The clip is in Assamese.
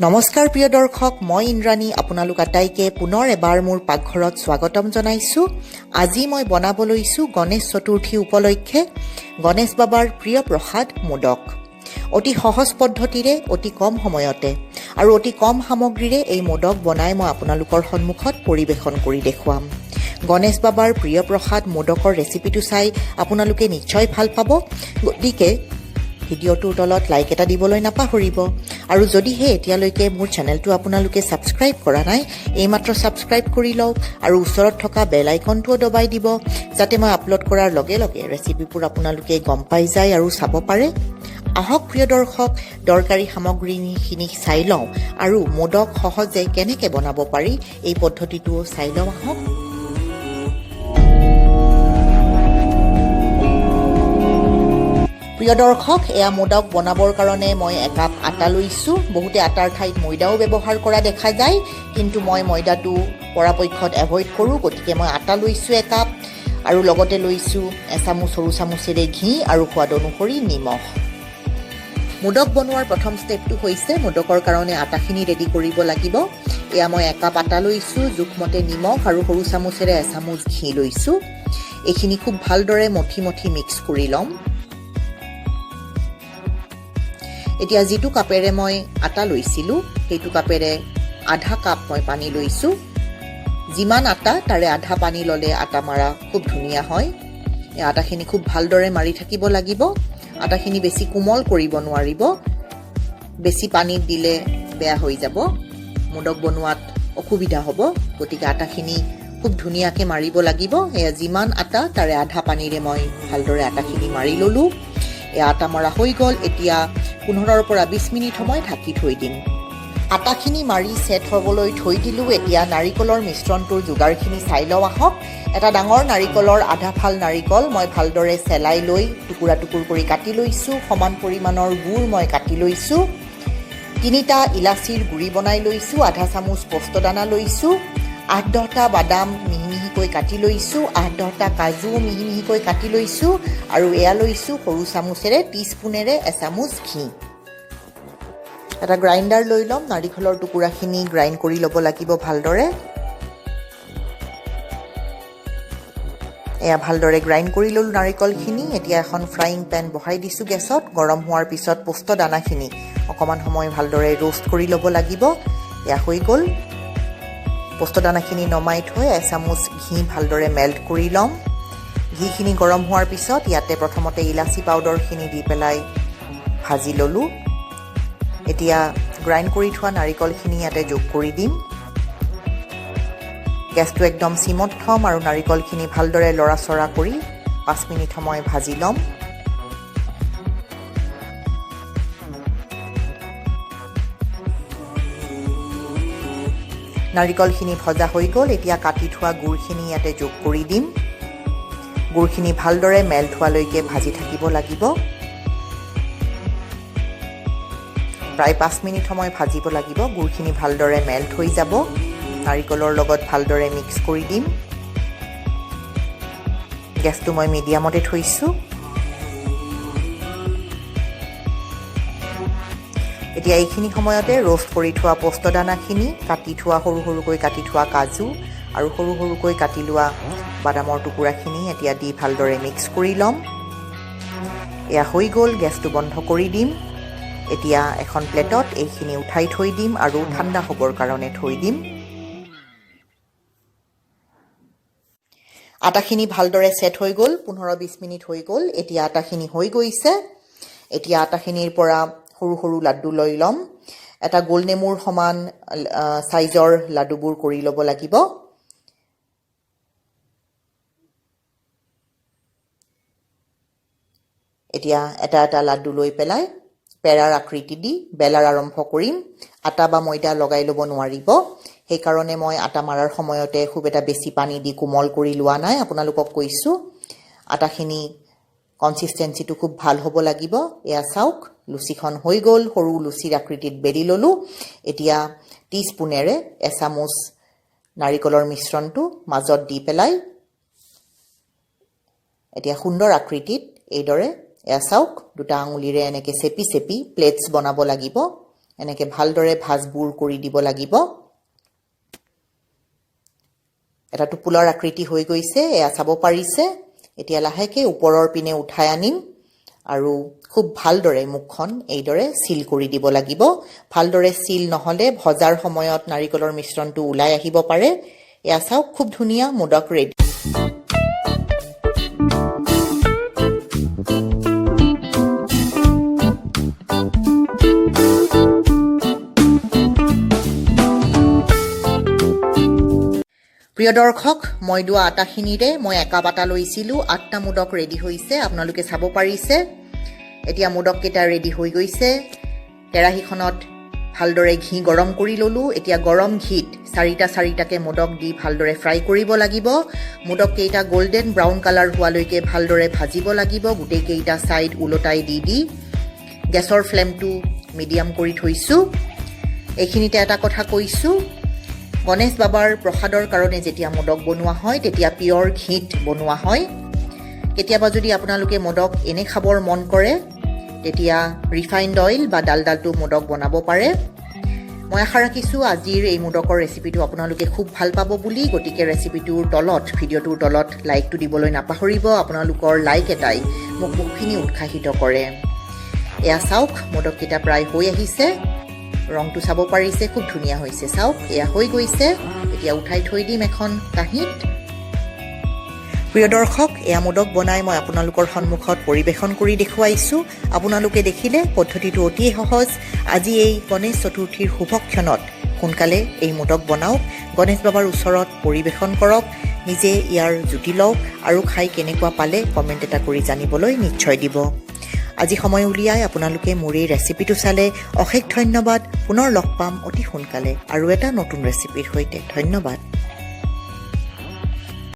নমস্কাৰ প্ৰিয় দৰ্শক, মই ইন্দ্ৰাণী আপোনালোক আটাইকে পুনৰ এবাৰ মোৰ পাকঘৰত স্বাগতম জনাইছোঁ। আজি মই বনাব লৈছোঁ গণেশ চতুৰ্থী উপলক্ষে গণেশ বাবাৰ প্ৰিয় প্ৰসাদ মোদক। অতি সহজ পদ্ধতিৰে, অতি কম সময়তে আৰু অতি কম সামগ্ৰীৰে এই মোদক বনাই মই আপোনালোকৰ সন্মুখত পৰিৱেশন কৰি দেখুৱাম। গণেশ বাবাৰ প্ৰিয় প্ৰসাদ মোদকৰ ৰেচিপিটো চাই আপোনালোকে নিশ্চয় ভাল পাব, গতিকে ভিডিঅ'টোৰ তলত লাইক এটা দিবলৈ নাপাহৰিব। আৰু যদিহে এতিয়ালৈকে মোৰ চেনেলটো আপোনালোকে ছাবস্ক্ৰাইব কৰা নাই, এইমাত্ৰ ছাবস্ক্ৰাইব কৰি লওক আৰু ওচৰত থকা বেল আইকনটোও দবাই দিব, যাতে মই আপলোড কৰাৰ লগে লগে ৰেচিপিবোৰ আপোনালোকে গম পাই যায় আৰু চাব পাৰে। আহক প্ৰিয় দৰ্শক, দৰকাৰী সামগ্ৰীখিনি চাই লওঁ আৰু মোদক সহজে কেনেকৈ বনাব পাৰি এই পদ্ধতিটোও চাই লওঁ আহক। প্ৰিয় দৰ্শক, এয়া মোদক বনাবৰ কাৰণে মই একাপ আটা লৈছোঁ। বহুতে আটাৰ ঠাইত ময়দাও ব্যৱহাৰ কৰা দেখা যায়, কিন্তু মই ময়দাটো পৰাপক্ষত এভইড কৰোঁ, গতিকে মই আটা লৈছোঁ একাপ আৰু লগতে লৈছোঁ এচামুচ সৰু চামুচেৰে ঘি আৰু সোৱাদ অনুসৰি নিমখ। মোদক বনোৱাৰ প্ৰথম ষ্টেপটো হৈছে মোদকৰ কাৰণে আটাখিনি ৰেডি কৰিব লাগিব। এয়া মই একাপ আটা লৈছোঁ, জোখমতে নিমখ আৰু সৰু চামুচেৰে এচামুচ ঘি লৈছোঁ। এইখিনি খুব ভালদৰে মঠি মঠি মিক্স কৰি ল'ম। এতিয়া যিটো কাপেৰে মই আটা লৈছিলোঁ সেইটো কাপেৰে আধা কাপ মই পানী লৈছোঁ। যিমান আটা তাৰে আধা পানী ল'লে আটা মাৰা খুব ধুনীয়া হয়। এই আটাখিনি খুব ভালদৰে মাৰি থাকিব লাগিব। আটাখিনি বেছি কোমল কৰিব নোৱাৰিব, বেছি পানীত দিলে বেয়া হৈ যাব, মোদক বনোৱাত অসুবিধা হ'ব, গতিকে আটাখিনি খুব ধুনীয়াকৈ মাৰিব লাগিব। এয়া যিমান আটা তাৰে আধা পানীৰে মই ভালদৰে আটাখিনি মাৰি ল'লোঁ। এয়া আটা মৰা হৈ গ'ল। এতিয়া 15 পৰা 20 মিনিট সময় ঢাকি থৈ দিম। আটাখিনি মাৰি ছেট হ'বলৈ থৈ দিলোঁ। এতিয়া নাৰিকলৰ মিশ্ৰণটোৰ যোগাৰখিনি চাই লওঁ আহক। এটা ডাঙৰ নাৰিকলৰ আধা ফাল নাৰিকল মই ভালদৰে চেলাই লৈ টুকুৰা টুকুৰ কৰি কাটি লৈছোঁ। সমান পৰিমাণৰ গুড় মই কাটি লৈছোঁ। 3টা ইলাচিৰ গুড়ি বনাই লৈছোঁ। আধা চামুচ পোস্তদানা লৈছোঁ। 8-10টা বাদাম মিহি মিহিকৈ কাটি লৈছোঁ। 8-10টা কাজু মিহি মিহিকৈ কাটি লৈছোঁ আৰু এয়া লৈছোঁ সৰু চামুচেৰে টিস্পুনেৰে এচামুচ ঘি। এটা গ্ৰাইণ্ডাৰ লৈ ল'ম। নাৰিকলৰ টুকুৰাখিনি গ্ৰাইণ্ড কৰি ল'ব লাগিব ভালদৰে। এয়া ভালদৰে গ্ৰাইণ্ড কৰি ল'লোঁ নাৰিকলখিনি। এতিয়া এখন ফ্ৰাইং পেন বহাই দিছোঁ গেছত। গৰম হোৱাৰ পিছত পোস্তদানাখিনি অকণমান সময় ভালদৰে ৰোষ্ট কৰি ল'ব লাগিব। এয়া হৈ গ'ল। পোস্তদানাখিনি নমাই থৈ এচামুচ ঘি ভালদৰে মেল্ট কৰি ল'ম। ঘিখিনি গৰম হোৱাৰ পিছত ইয়াতে প্ৰথমতে ইলাচি পাউডাৰখিনি দি পেলাই ভাজি ল'লোঁ। এতিয়া গ্ৰাইণ্ড কৰি থোৱা নাৰিকলখিনি ইয়াতে যোগ কৰি দিম। গেছটো একদম চিমত থ'ম আৰু নাৰিকলখিনি ভালদৰে লৰাচৰা কৰি 5 মিনিট সময় ভাজি ল'ম। নাৰিকলখিনি ভজা হৈ গ'ল। এতিয়া কাটি থোৱা গুড়খিনি ইয়াতে যোগ কৰি দিম। গুড়খিনি ভালদৰে মেল্ট হোৱালৈকে ভাজি থাকিব লাগিব। প্ৰায় 5 মিনিট সময় ভাজিব লাগিব। গুড়খিনি ভালদৰে মেল্ট হৈ যাব। নাৰিকলৰ লগত ভালদৰে মিক্স কৰি দিম। গেছটো মই মিডিয়ামতে থৈছোঁ। এতিয়া এইখিনি সময়তে ৰোষ্ট কৰি থোৱা পোস্তদানাখিনি, কাটি থোৱা সৰু সৰুকৈ কাটি থোৱা কাজু আৰু সৰু সৰুকৈ কাটি লোৱা বাদামৰ টুকুৰাখিনি এতিয়া দি ভালদৰে মিক্স কৰি ল'ম। এয়া হৈ গ'ল। গেছটো বন্ধ কৰি দিম। এতিয়া এখন প্লেটত এইখিনি উঠাই থৈ দিম আৰু ঠাণ্ডা হ'বৰ কাৰণে থৈ দিম। আটাখিনি ভালদৰে ছেট হৈ গ'ল। 15-20 মিনিট হৈ গ'ল। এতিয়া আটাখিনি হৈ গৈছে। এতিয়া আটাখিনিৰ পৰা সৰু সৰু লাড্ডু লৈ ল'ম। এটা গোল নেমুৰ সমান চাইজৰ লাড্ডুবোৰ কৰি ল'ব লাগিব। এতিয়া এটা এটা লাড্ডু লৈ পেলাই পেৰাৰ আকৃতি দি বেলাৰ আৰম্ভ কৰিম। আটা বা ময়দা লগাই ল'ব নোৱাৰিব, সেইকাৰণে মই আটা মাৰাৰ সময়তে খুব এটা বেছি পানী দি কোমল কৰি লোৱা নাই। আপোনালোকক কৈছোঁ আটাখিনি কনচিষ্টেঞ্চিটো খুব ভাল হ'ব লাগিব। এয়া চাওক, লুচিখন হৈ গ'ল। সৰু লুচিৰ আকৃতিত বেলি ল'লোঁ। এতিয়া টিস্পুনেৰে এচামুচ নাৰিকলৰ মিশ্ৰণটো মাজত দি পেলাই এতিয়া সুন্দৰ আকৃতিত এইদৰে এয়া চাওক, দুটা আঙুলিৰে এনেকৈ চেপি চেপি প্লেটছ বনাব লাগিব। এনেকৈ ভালদৰে ভাজবোৰ কৰি দিব লাগিব। এটা টোপোলাৰ আকৃতি হৈ গৈছে, এয়া চাব পাৰিছে। এতিয়া লাহেকৈ ওপৰৰ পিনে উঠাই আনিম আৰু খুব ভালদৰে মুখখন এইদৰে চিল কৰি দিব লাগিব। ভালদৰে চিল নহ'লে ভজাৰ সময়ত নাৰিকলৰ মিশ্ৰণটো ওলাই আহিব পাৰে। এয়া চাওক, খুব ধুনীয়া মোদক ৰেডি। প্ৰিয় দৰ্শক, মই দোৱা আটাখিনিৰে মই একাপ আটা লৈছিলোঁ। 8টা মোদক ৰেডি হৈছে, আপোনালোকে চাব পাৰিছে। এতিয়া মোদককেইটা ৰেডি হৈ গৈছে। কেৰাহীখনত ভালদৰে ঘি গৰম কৰি ল'লোঁ। এতিয়া গৰম ঘিত 4টাকৈ মোদক দি ভালদৰে ফ্ৰাই কৰিব লাগিব। মোদককেইটা গল্ডেন ব্ৰাউন কালাৰ হোৱালৈকে ভালদৰে ভাজিব লাগিব। গোটেইকেইটা ছাইড ওলটাই দি গেছৰ ফ্লেমটো মিডিয়াম কৰি থৈছোঁ। এইখিনিতে এটা কথা কৈছোঁ, গণেশ বাবাৰ প্ৰসাদৰ কাৰণে যেতিয়া মোদক বনোৱা হয় তেতিয়া পিয়ৰ ঘিত বনোৱা হয়। কেতিয়াবা যদি আপোনালোকে মোদক এনে খাবৰ মন কৰে তেতিয়া ৰিফাইণ্ড অইল বা ডালডালটো মোদক বনাব পাৰে। মই আশা ৰাখিছোঁ আজিৰ এই মোদকৰ ৰেচিপিটো আপোনালোকে খুব ভাল পাব বুলি। গতিকে ৰেচিপিটোৰ তলত, ভিডিঅ'টোৰ তলত লাইকটো দিবলৈ নাপাহৰিব। আপোনালোকৰ লাইক এটাই মোক বহুখিনি উৎসাহিত কৰে। এয়া চাওক, মোদককেইটা প্ৰায় হৈ আহিছে। ৰংটো চাব পাৰিছে, খুব ধুনীয়া হৈছে। চাওক, এয়া হৈ গৈছে। এতিয়া উঠাই থৈ দিম এখন কাঁহীত। প্ৰিয় দৰ্শক, এয়া মোদক বনাই মই আপোনালোকৰ সন্মুখত পৰিৱেশন কৰি দেখুৱাইছোঁ। আপোনালোকে দেখিলে পদ্ধতিটো অতি সহজ। আজি এই গণেশ চতুৰ্থীৰ শুভক্ষণত সোনকালে এই মোদক বনাওক, গণেশ বাবাৰ ওচৰত পৰিৱেশন কৰক, নিজে ইয়াৰ জুতি লওক আৰু খাই কেনেকুৱা পালে কমেণ্ট এটা কৰি জানিবলৈ নিশ্চয় দিব। আজি সময় উলিয়াই আপোনালোকে মোৰ এই ৰেচিপিটো চালে অশেষ ধন্যবাদ। পুনৰ লগ পাম অতি সোনকালে আৰু এটা নতুন ৰেচিপিৰ সৈতে। ধন্যবাদ।